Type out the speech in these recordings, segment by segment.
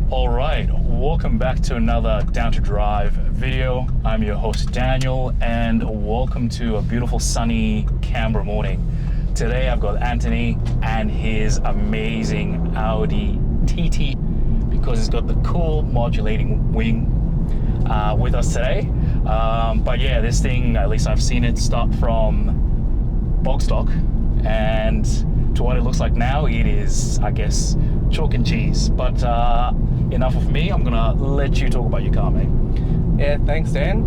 All right, welcome back to another Down to Drive video. I'm your host Daniel, and welcome to a beautiful sunny Canberra morning. Today I've got Antoni and his amazing Audi TT because it's got the cool modulating wing with us today. But yeah, this thing, at least I've seen it start from box stock, and to what it looks like now, it is, I guess, chalk and cheese. But enough of me, I'm gonna let you talk about your car, mate. Yeah, thanks, Dan.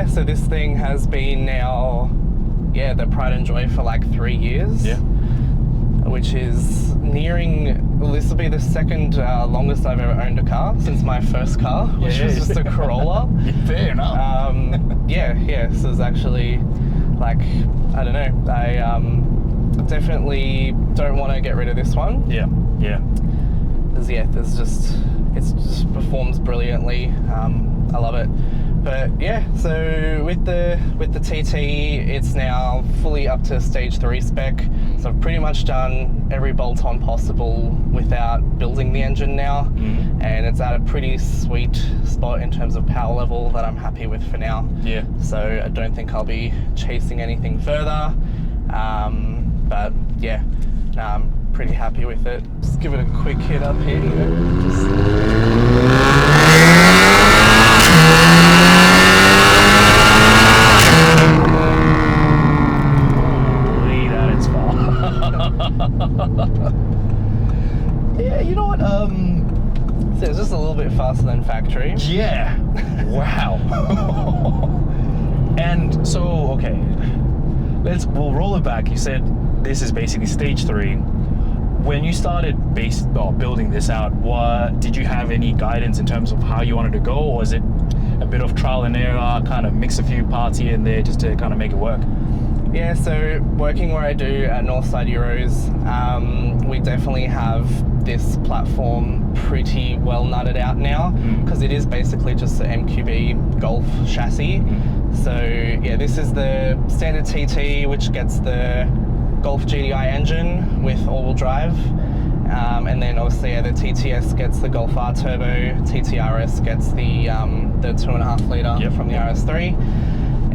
So this thing has been now, the pride and joy for like 3 years. Yeah. Which is this will be the second longest I've ever owned a car since my first car, which was just a Corolla. Fair enough. So it's actually like, I don't know, I definitely don't want to get rid of this one. Yeah. It just performs brilliantly. I love it. But yeah, so with the TT, it's now fully up to stage 3 spec. So I've pretty much done every bolt-on possible without building the engine now. Mm-hmm. And it's at a pretty sweet spot in terms of power level that I'm happy with for now. Yeah. So I don't think I'll be chasing anything further. But yeah, I'm pretty happy with it. Just give it a quick hit up here. Holy, that is far. Yeah, you know what? So it's just a little bit faster than factory. Yeah. Wow. And so, okay, we'll roll it back. You said this is basically stage 3. When you started building this out, did you have any guidance in terms of how you wanted to go, or was it a bit of trial and error, kind of mix a few parts here and there just to kind of make it work? Yeah, so working where I do at Northside Euros, we definitely have this platform pretty well nutted out now, because it is basically just the MQB Golf chassis. So yeah, this is the standard TT, which gets the Golf GDI engine with all-wheel drive, and then obviously the TTS gets the Golf R Turbo, TTRS gets the 2.5 litre from the RS3,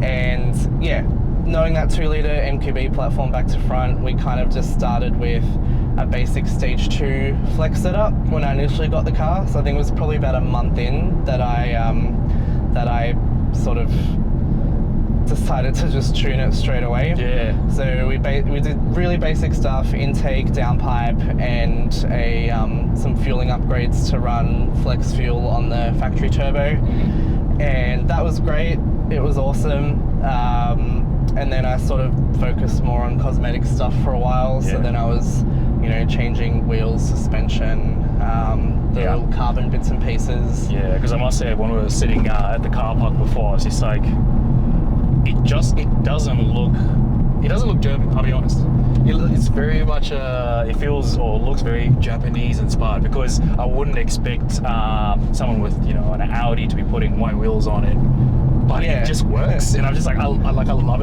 and yeah, knowing that 2 litre MQB platform back to front, we kind of just started with a basic stage 2 flex setup when I initially got the car. So I think it was probably about a month in that I sort of decided to just tune it straight away. Yeah. So we did really basic stuff: intake, downpipe, and some fueling upgrades to run flex fuel on the factory turbo, and that was great. It was awesome. And then I sort of focused more on cosmetic stuff for a while. So then I was, changing wheels, suspension, little carbon bits and pieces. Yeah, because I must say, when we were sitting at the car park before, it's just like, it doesn't look German, I'll be honest. It's very much, it feels or looks very Japanese inspired, because I wouldn't expect someone with, an Audi to be putting white wheels on it. But it just works, and I'm just like, I love it. I love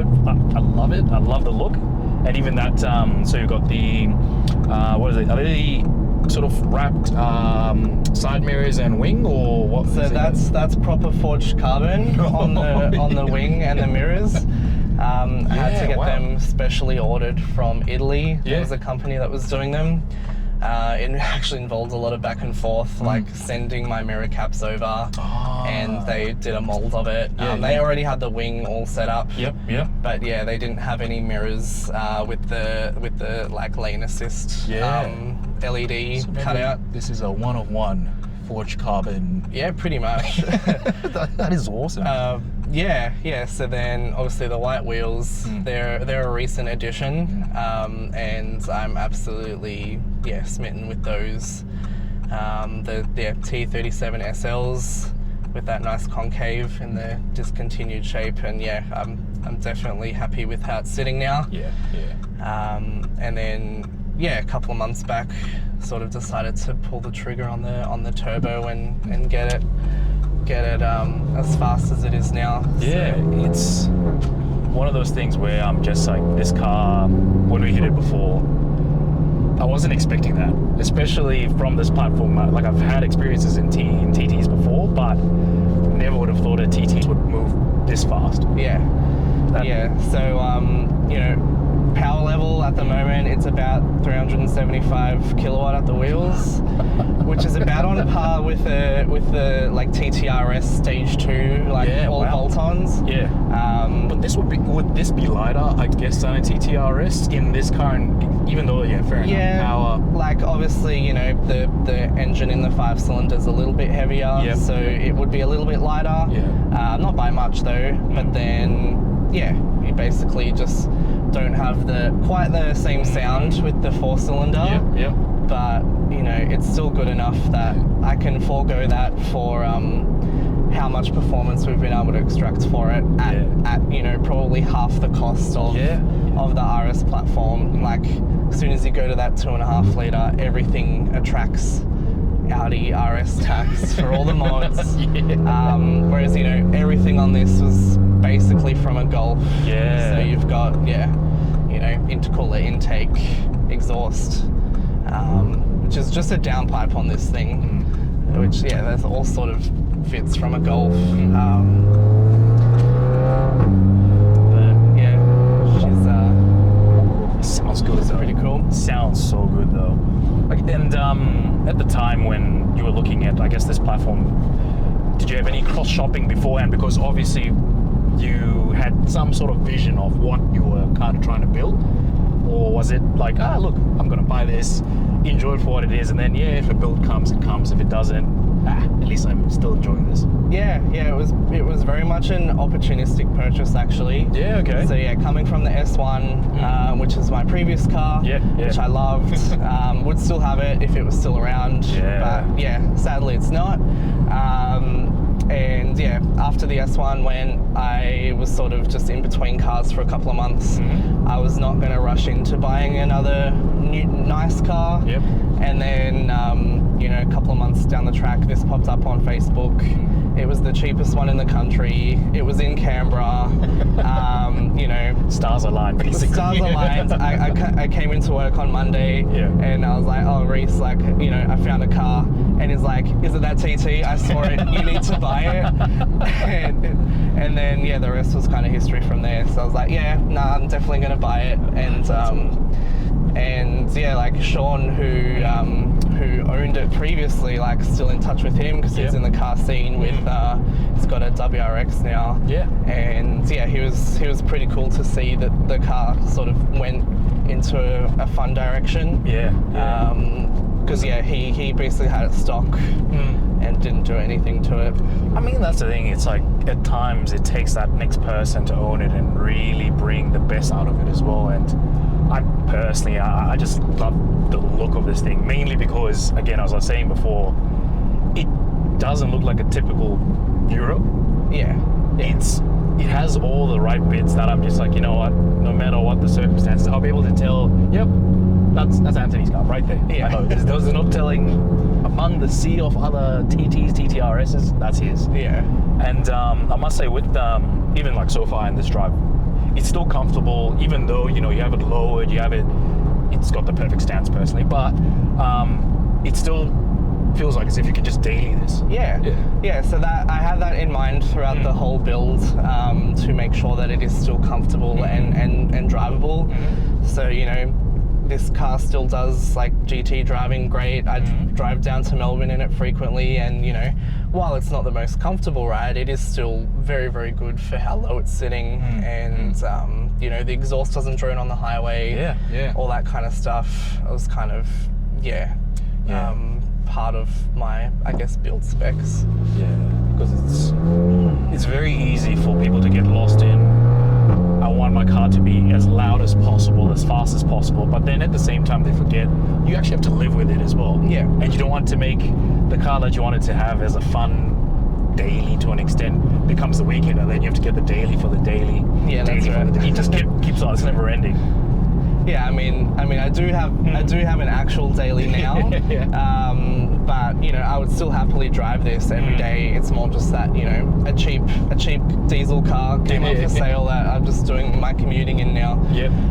it. I love the look, and even that. So you've got the what is it? Are they sort of wrapped side mirrors and wing, or what? So that's proper forged carbon on the wing and the mirrors. I had to get them specially ordered from Italy. There was a company that was doing them. It actually involved a lot of back and forth, like sending my mirror caps over, and they did a mold of it. They already had the wing all set up. Yep. But yeah, they didn't have any mirrors with the like lane assist LED cutout. This is a 1-of-1 forged carbon. Yeah, pretty much. that is awesome. So then obviously the white wheels, they're a recent addition, and I'm absolutely smitten with those. The T37 SLs with that nice concave in the discontinued shape, and I'm definitely happy with how it's sitting now. And then a couple of months back, sort of decided to pull the trigger on the turbo and get it as fast as it is now. It's one of those things where I'm just like, this car, when we hit it before, I wasn't expecting that, especially from this platform. Like I've had experiences in TTs before, but never would have thought a TT would move this fast. Yeah. So, power level at the moment, it's about 375 kilowatt at the wheels, which is about on par with the like TTRS Stage 2, like all bolt-ons. Yeah. But would this be lighter, I guess, than a TTRS in this current, even though, fair enough, power. Like obviously, the engine in the 5-cylinder is a little bit heavier, so it would be a little bit lighter. Yeah. Not by much though, but then, you basically just don't have quite the same sound with the 4-cylinder. Yeah. But it's still good enough that I can forego that for how much performance we've been able to extract for it at probably half the cost of the RS platform. Like as soon as you go to that 2.5 litre, everything attracts Audi RS tax for all the mods. Whereas everything on this was basically from a Golf. So you've got intercooler, intake, exhaust, which is just a downpipe on this thing, which that's all sort of fits from a Golf. Sounds good. It's pretty cool. Sounds so good though. And at the time when you were looking at, I guess, this platform, did you have any cross shopping beforehand? Because obviously you had some sort of vision of what you were kind of trying to build, or was it like, look, I'm gonna buy this, enjoy it for what it is, and then if a build comes, it comes. If it doesn't, at least I'm still enjoying this. It was very much an opportunistic purchase actually. Okay. So coming from the S1, which is my previous car, which I loved, would still have it if it was still around. But sadly it's not. And after the S1, when I was sort of just in between cars for a couple of months, I was not going to rush into buying another nice car. And then, a couple of months down the track, this popped up on Facebook. It was the cheapest one in the country. It was in Canberra. Stars aligned, basically. The stars aligned. I came into work on Monday, and I was like, oh, Reese, like, I found a car. And he's like, is it that TT? I saw it. You need to buy it. And then, the rest was kind of history from there. So I was like, I'm definitely going to buy it. And like Sean, who owned it previously, like still in touch with him because he's in the car scene with he's got a WRX now. And he was pretty cool to see that the car sort of went into a fun direction. Because he basically had it stock and didn't do anything to it. I mean, that's the thing. It's like at times it takes that next person to own it and really bring the best out of it as well. And I personally, I just love the look of this thing, mainly because, again, as I was saying before, it doesn't look like a typical Euro. It has all the right bits that I'm just like, you know what, no matter what the circumstances, I'll be able to tell, that's Antoni's car right there. I know, those are not telling, among the sea of other TTs, TTRSs, that's his. And I must say, with even like so far in this drive, it's still comfortable, even though, you have it lowered, it's got the perfect stance personally, but it still feels like as if you could just daily this. So that I had that in mind throughout the whole build, to make sure that it is still comfortable and drivable. So, this car still does like GT driving great. I drive down to Melbourne in it frequently, and while it's not the most comfortable ride, it is still very, very good for how low it's sitting, and the exhaust doesn't drone on the highway, all that kind of stuff. It was kind of part of my, I guess, build specs. Because it's very easy for people to get lost in, I want my car to be as loud as possible, as fast as possible, but then at the same time they forget you actually have to live with it as well. And you don't want to make the car that you wanted to have as a fun daily to an extent becomes the weekend, and then you have to get the daily for the daily. That's right. It just keeps on, it's never ending. I mean, I do have an actual daily now, But you know, I would still happily drive this every day. It's more just that, you know, a cheap diesel car came up for sale that I'm just doing my commuting in now.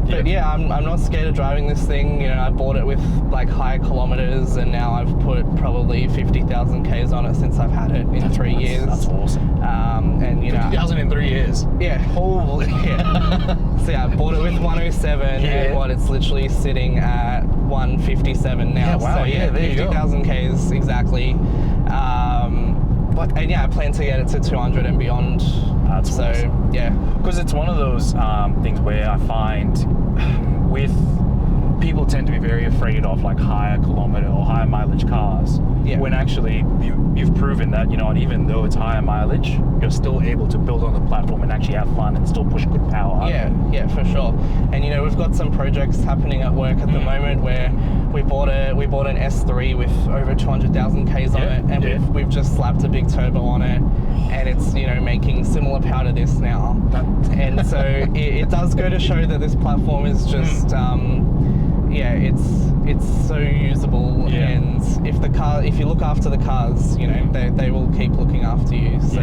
But yeah, I'm not scared of driving this thing. You know, I bought it with like high kilometers, and now I've put probably 50,000 Ks on it since I've had it in 3 years. That's awesome. And you know, 50,000 in 3 years. Yeah. Holy. Yeah. So yeah, I bought it with 107, and what, it's literally sitting at 157 now. Yeah, wow, so yeah, there you go. 50,000 Ks exactly. And yeah, I plan to get it to 200 and beyond. That's so awesome. Yeah, because it's one of those things where I find with people tend to be very afraid of like higher kilometer or higher mileage cars. When actually you've proven that, you know, even though it's higher mileage, you're still able to build on the platform and actually have fun and still push good power. Yeah, for sure. And you know, we've got some projects happening at work at the moment where we bought an S3 with over 200,000 Ks on it, and we've just slapped a big turbo on it, and it's, you know, making similar power to this now. And so it does go to show that this platform is just it's so usable, and if you look after the cars, you know, they will keep looking after you. So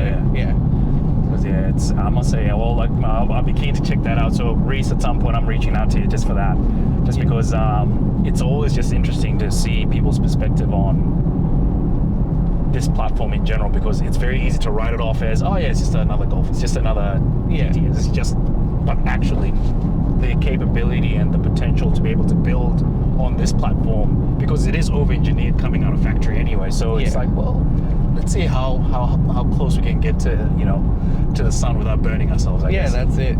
it's, I must say, well, like I'll be keen to check that out. So Reese, at some point I'm reaching out to you just for that, just because it's always just interesting to see people's perspective on this platform in general, because it's very easy to write it off as, oh yeah, it's just another Golf, it's just another TT. It's just, but actually the capability and the potential to be able to build on this platform, because it is over-engineered coming out of factory anyway. So it's like, well, let's see how close we can get to, you know, to the sun without burning ourselves, I guess. That's it.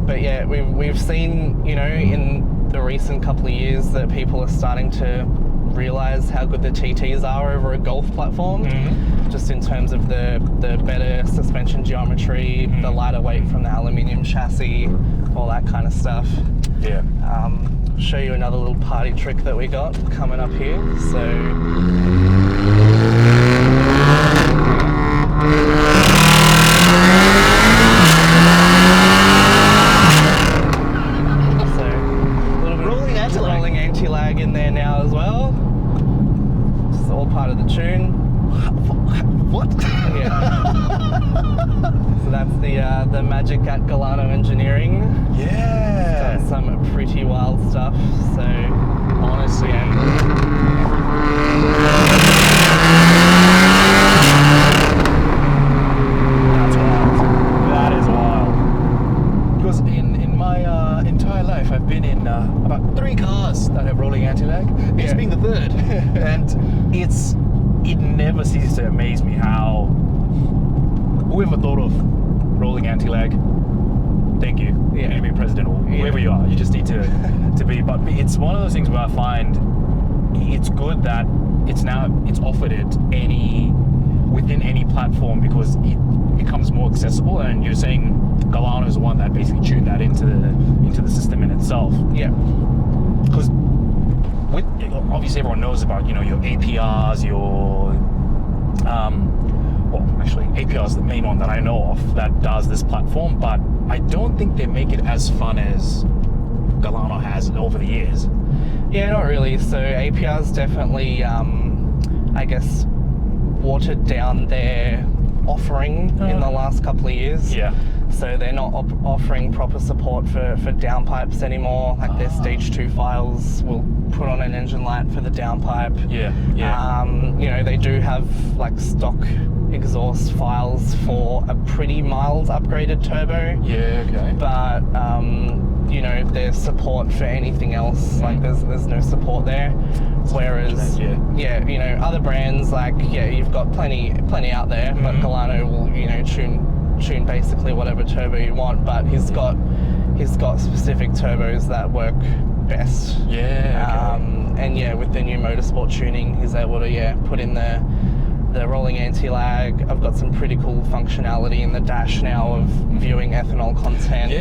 But yeah, we've seen, you know, in the recent couple of years that people are starting to realize how good the TTs are over a Golf platform, just in terms of the better suspension geometry, the lighter weight from the aluminium chassis, all that kind of stuff. Show you another little party trick that we got coming up here. Rolling anti-lag in there now as well. It's all part of the tune. What? So that's the magic at Galano Engineering. Done some pretty wild stuff. So honestly, that's wild. That is wild. Because in my entire life, I've been in about 3 cars that have rolling anti-lag. This being the 3rd, and it never ceases to amaze me how whoever thought of rolling anti-lag, thank you. You be president or whoever you are, you just need to be. But it's one of those things where I find it's good that it's offered it within any platform, because it becomes more accessible. And you're saying Galano is the one that basically tuned that into the system in itself. Because obviously everyone knows about, you know, your APRs, your well, actually APR is the main one that I know of that does this platform, but I don't think they make it as fun as Galano has over the years. Not really. So APR's definitely I guess watered down their offering in the last couple of years. So they're not offering proper support for downpipes anymore. Like their stage 2 files will put on an engine light for the downpipe. You know, they do have like stock exhaust files for a pretty mild upgraded turbo. But you know, there's support for anything else. Like there's no support there. Whereas you know, other brands, like you've got plenty out there, but Galano will, you know, tune basically whatever turbo you want, but he's got specific turbos that work best. And with the new motorsport tuning, he's able to put in the rolling anti-lag. I've got some pretty cool functionality in the dash now of viewing ethanol content,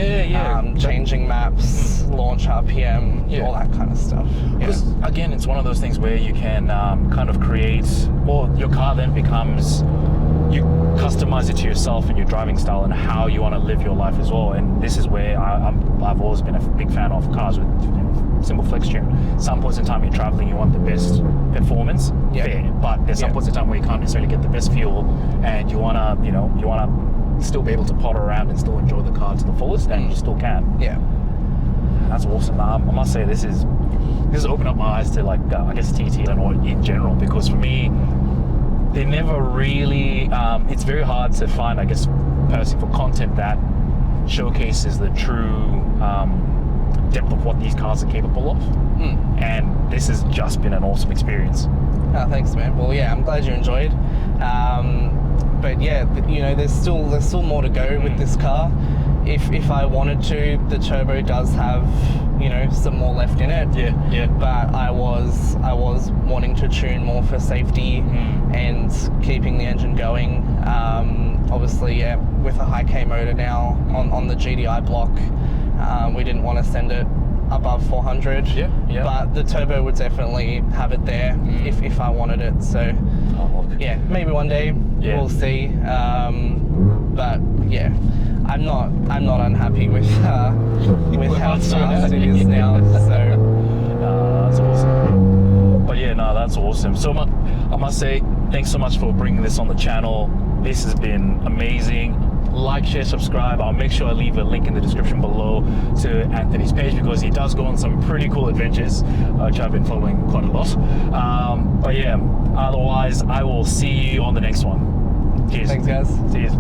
changing maps, launch RPM, all that kind of stuff. Because again, it's one of those things where you can kind of create, or your car then becomes, you customize it to yourself and your driving style and how you want to live your life as well. And this is where I've always been a big fan of cars with simple flex tune. Some points in time you're traveling, you want the best performance, Yeah. fair. But there's some Yeah. points in time where you can't necessarily get the best fuel, and you wanna, still be able to potter around and still enjoy the car to the fullest, and you still can. Yeah. That's awesome. I must say this has opened up my eyes to like I guess TT and or in general, because for me, they never really. It's very hard to find, I guess, personally, for content that showcases the true depth of what these cars are capable of. And this has just been an awesome experience. Oh, thanks, man. Well, yeah, I'm glad you enjoyed. But yeah, there's still more to go with this car. If I wanted to, the turbo does have, some more left in it. Yeah. But I was wanting to tune more for safety and keeping the engine going. Obviously, yeah, with a high K motor now on the GDI block, we didn't want to send it above 400. Yeah. But the turbo would definitely have it there if I wanted it. So yeah, maybe one day we'll see. But yeah, I'm not unhappy with how fast it is now. So that's awesome. But yeah, no, that's awesome. So I must say, thanks so much for bringing this on the channel. This has been amazing. Like, share, subscribe. I'll make sure I leave a link in the description below to Antoni's page, because he does go on some pretty cool adventures, which I've been following quite a lot. But yeah, otherwise, I will see you on the next one. Cheers. thanks, guys. See you.